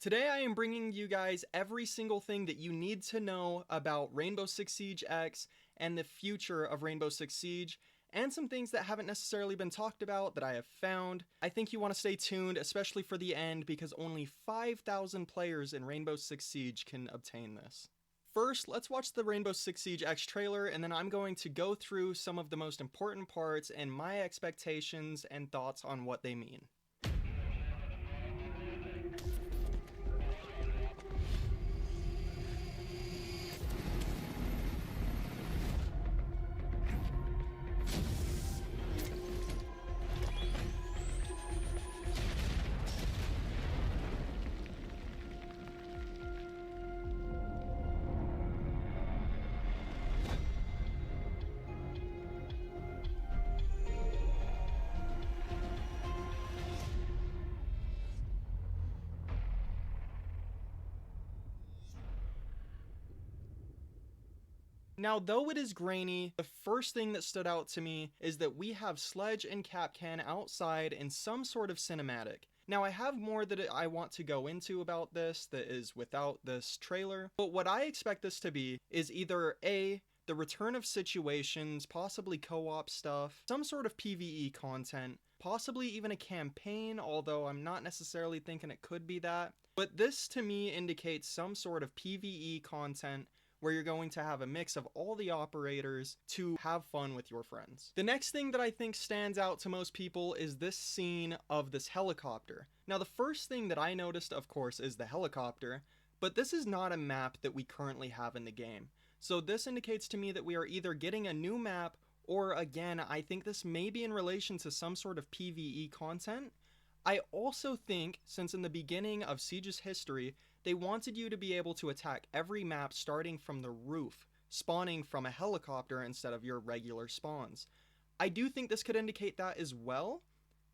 Today I am bringing you guys every single thing that you need to know about Rainbow Six Siege X and the future of Rainbow Six Siege, and some things that haven't necessarily been talked about that I have found. I think you want to stay tuned, especially for the end, because only 5,000 players in Rainbow Six Siege can obtain this. First, let's watch the Rainbow Six Siege X trailer, and then I'm going to go through some of the most important parts and my expectations and thoughts on what they mean. Now, though it is grainy, the first thing that stood out to me is that we have Sledge and Capcan outside in some sort of cinematic. Now, I have more that I want to go into about this that is without this trailer, but what I expect this to be is either A, the return of situations, possibly co-op stuff, some sort of PvE content, possibly even a campaign, although I'm not necessarily thinking it could be that. But this to me indicates some sort of PvE content where you're going to have a mix of all the operators to have fun with your friends. The next thing that I think stands out to most people is this scene of this helicopter. Now, the first thing that I noticed, of course, is the helicopter, but this is not a map that we currently have in the game. So this indicates to me that we are either getting a new map, or again, I think this may be in relation to some sort of PvE content. I also think, since in the beginning of Siege's history, they wanted you to be able to attack every map starting from the roof, spawning from a helicopter instead of your regular spawns. I do think this could indicate that as well,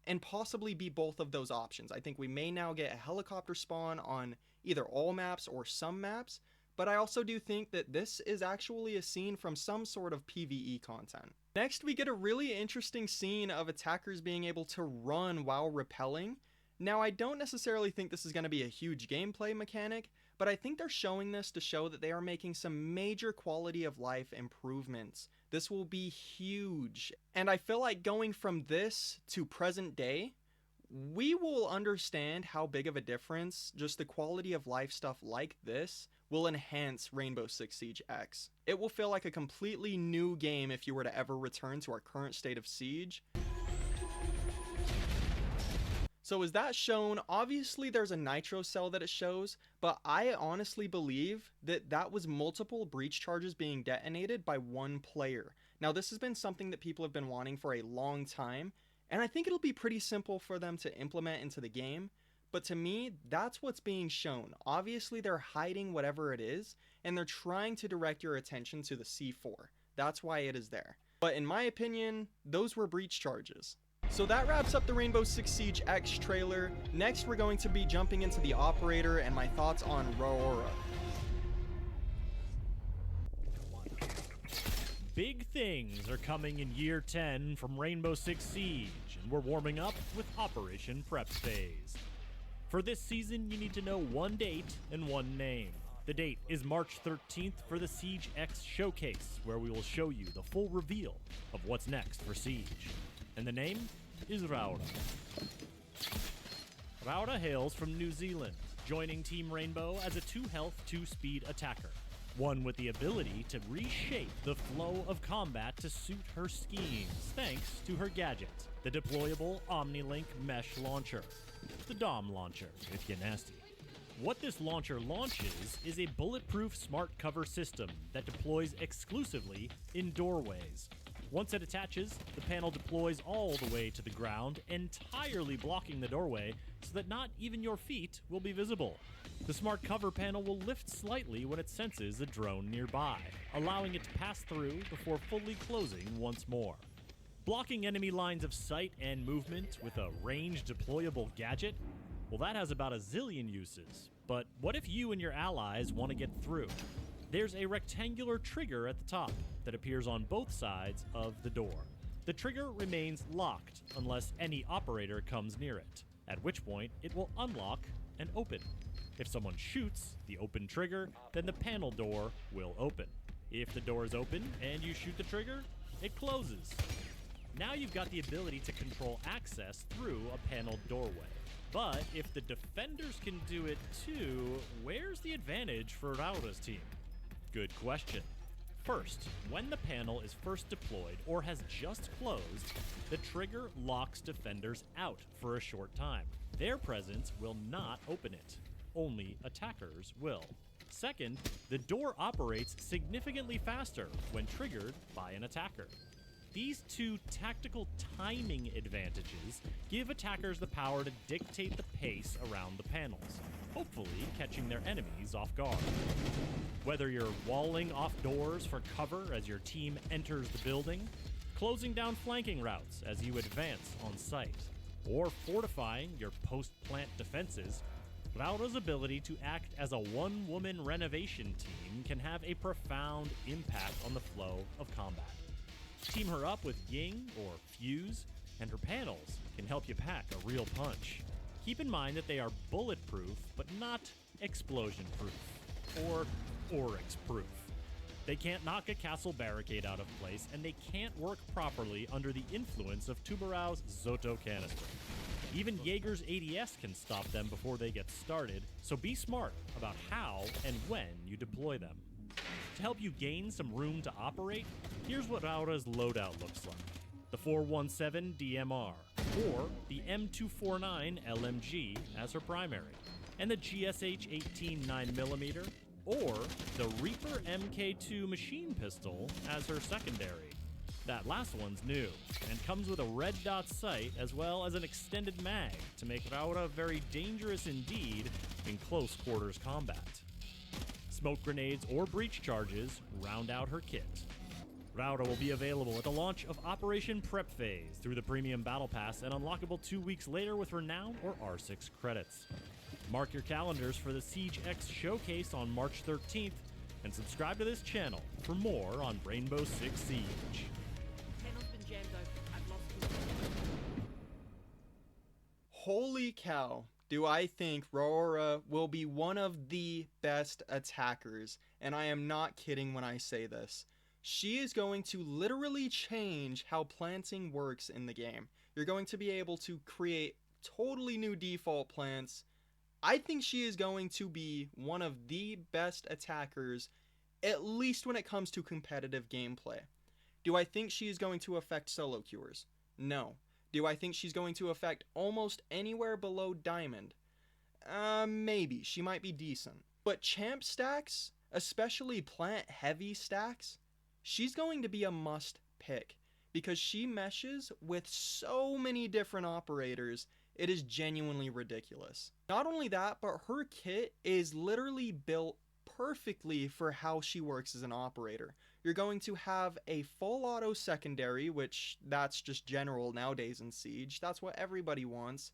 and possibly be both of those options. I think we may now get a helicopter spawn on either all maps or some maps, but I also do think that this is actually a scene from some sort of PvE content. Next, we get a really interesting scene of attackers being able to run while rappelling. Now, I don't necessarily think this is going to be a huge gameplay mechanic, but I think they're showing this to show that they are making some major quality of life improvements. This will be huge, and I feel like going from this to present day, we will understand how big of a difference just the quality of life stuff like this will enhance Rainbow Six Siege X. It will feel like a completely new game if you were to ever return to our current state of Siege. So is that shown? Obviously there's a nitro cell that it shows, but I honestly believe that that was multiple breach charges being detonated by one player. Now, this has been something that people have been wanting for a long time, and I think it'll be pretty simple for them to implement into the game, but to me, that's what's being shown. Obviously, they're hiding whatever it is, and they're trying to direct your attention to the C4. That's why it is there. But in my opinion, those were breach charges. So that wraps up the Rainbow Six Siege X trailer. Next, we're going to be jumping into the operator and my thoughts on Rauora. Big things are coming in Year 10 from Rainbow Six Siege, and we're warming up with Operation Prep Phase. For this season, you need to know one date and one name. The date is March 13th for the Siege X Showcase, where we will show you the full reveal of what's next for Siege. And the name is Rauora. Rauora hails from New Zealand, joining Team Rainbow as a 2-health, 2-speed attacker. One with the ability to reshape the flow of combat to suit her schemes, thanks to her gadget, the deployable OmniLink Mesh Launcher. The Dom Launcher, if you're nasty. What this launcher launches is a bulletproof smart cover system that deploys exclusively in doorways. Once it attaches, the panel deploys all the way to the ground, entirely blocking the doorway so that not even your feet will be visible. The smart cover panel will lift slightly when it senses a drone nearby, allowing it to pass through before fully closing once more. Blocking enemy lines of sight and movement with a ranged deployable gadget? Well, that has about a zillion uses. But what if you and your allies want to get through? There's a rectangular trigger at the top that appears on both sides of the door. The trigger remains locked unless any operator comes near it, at which point it will unlock and open. If someone shoots the open trigger, then the panel door will open. If the door is open and you shoot the trigger, it closes. Now you've got the ability to control access through a paneled doorway. But if the defenders can do it too, where's the advantage for Rauora's team? Good question. First, when the panel is first deployed or has just closed, the trigger locks defenders out for a short time. Their presence will not open it. Only attackers will. Second, the door operates significantly faster when triggered by an attacker. These two tactical timing advantages give attackers the power to dictate the pace around the panels, hopefully catching their enemies off guard. Whether you're walling off doors for cover as your team enters the building, closing down flanking routes as you advance on site, or fortifying your post-plant defenses, Rauora's ability to act as a one-woman renovation team can have a profound impact on the flow of combat. Team her up with Ying or Fuse, and her panels can help you pack a real punch. Keep in mind that they are bulletproof, but not explosion-proof, or Oryx-proof. They can't knock a castle barricade out of place, and they can't work properly under the influence of Tubarau's Zoto canister. Even Jaeger's ADS can stop them before they get started, so be smart about how and when you deploy them. To help you gain some room to operate, here's what Rauora's loadout looks like. The 417 DMR, or the M249 LMG as her primary, and the GSH 18 9mm, or the Reaper MK2 machine pistol as her secondary. That last one's new, and comes with a red dot sight as well as an extended mag to make Rauora very dangerous indeed in close quarters combat. Smoke grenades or breach charges round out her kit. Rauora will be available at the launch of Operation Prep Phase through the Premium Battle Pass and unlockable 2 weeks later with Renown or R6 credits. Mark your calendars for the Siege X showcase on March 13th, and subscribe to this channel for more on Rainbow Six Siege. Holy cow, do I think Rauora will be one of the best attackers, and I am not kidding when I say this. She is going to literally change how planting works in the game. You're going to be able to create totally new default plants. I think she is going to be one of the best attackers, at least when it comes to competitive gameplay. Do I think she is going to affect solo queuers? No. Do I think she's going to affect almost anywhere below Diamond? Maybe. She might be decent. But champ stacks, especially plant-heavy stacks, she's going to be a must pick because she meshes with so many different operators, it is genuinely ridiculous. Not only that, but her kit is literally built perfectly for how she works as an operator. You're going to have a full auto secondary, which that's just general nowadays in Siege. That's what everybody wants.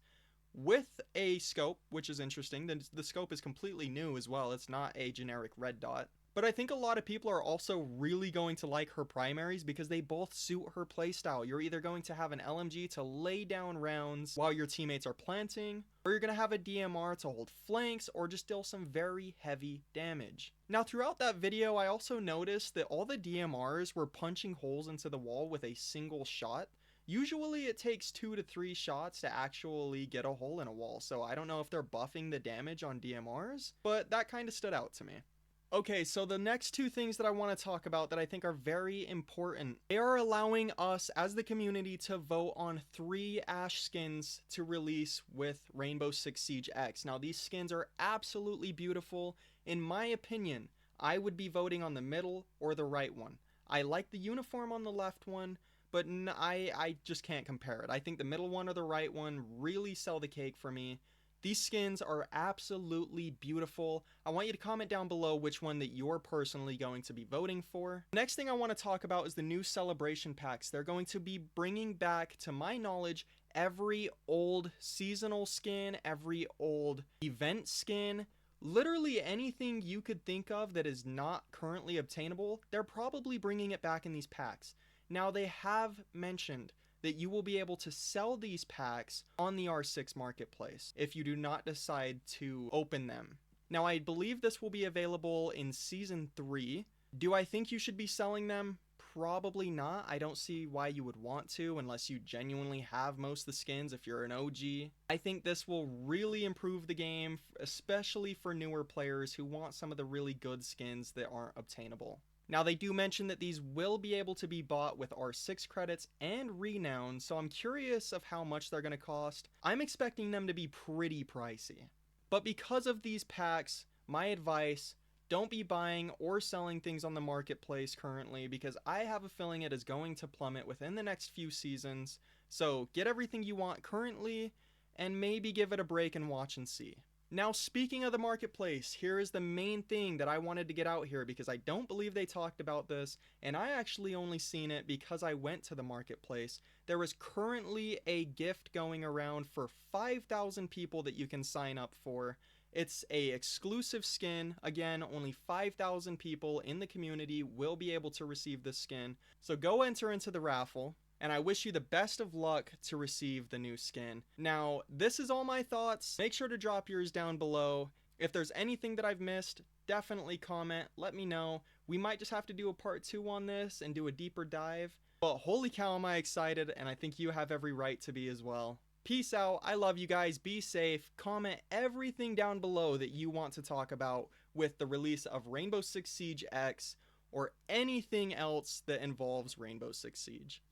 With a scope, which is interesting. The scope is completely new as well. It's not a generic red dot. But I think a lot of people are also really going to like her primaries because they both suit her playstyle. You're either going to have an LMG to lay down rounds while your teammates are planting, or you're going to have a DMR to hold flanks or just deal some very heavy damage. Now throughout that video, I also noticed that all the DMRs were punching holes into the wall with a single shot. Usually it takes 2 to 3 shots to actually get a hole in a wall, so I don't know if they're buffing the damage on DMRs, but that kind of stood out to me. Okay, so the next two things that I want to talk about that I think are very important. They are allowing us as the community to vote on 3 Ash skins to release with Rainbow Six Siege X. Now these skins are absolutely beautiful. In my opinion, I would be voting on the middle or the right one. I like the uniform on the left one, but I just can't compare it. I think the middle one or the right one really sell the cake for me. These skins are absolutely beautiful. I want you to comment down below which one that you're personally going to be voting for. Next thing I want to talk about is the new celebration packs. They're going to be bringing back, to my knowledge, every old seasonal skin, every old event skin. Literally anything you could think of that is not currently obtainable, they're probably bringing it back in these packs. Now they have mentioned that you will be able to sell these packs on the R6 marketplace if you do not decide to open them. Now, I believe this will be available in Season 3. Do I think you should be selling them? Probably not. I don't see why you would want to unless you genuinely have most of the skins if you're an OG. I think this will really improve the game, especially for newer players who want some of the really good skins that aren't obtainable. Now, they do mention that these will be able to be bought with R6 credits and renown, so I'm curious of how much they're going to cost. I'm expecting them to be pretty pricey. But because of these packs, my advice, don't be buying or selling things on the marketplace currently because I have a feeling it is going to plummet within the next few seasons. So get everything you want currently and maybe give it a break and watch and see. Now, speaking of the marketplace, here is the main thing that I wanted to get out here because I don't believe they talked about this, and I actually only seen it because I went to the marketplace. There is currently a gift going around for 5,000 people that you can sign up for. It's a exclusive skin. Again, only 5,000 people in the community will be able to receive this skin. So go enter into the raffle, and I wish you the best of luck to receive the new skin. Now, this is all my thoughts. Make sure to drop yours down below. If there's anything that I've missed, definitely comment. Let me know. We might just have to do a part 2 on this and do a deeper dive. But holy cow, am I excited, and I think you have every right to be as well. Peace out. I love you guys. Be safe. Comment everything down below that you want to talk about with the release of Rainbow Six Siege X or anything else that involves Rainbow Six Siege.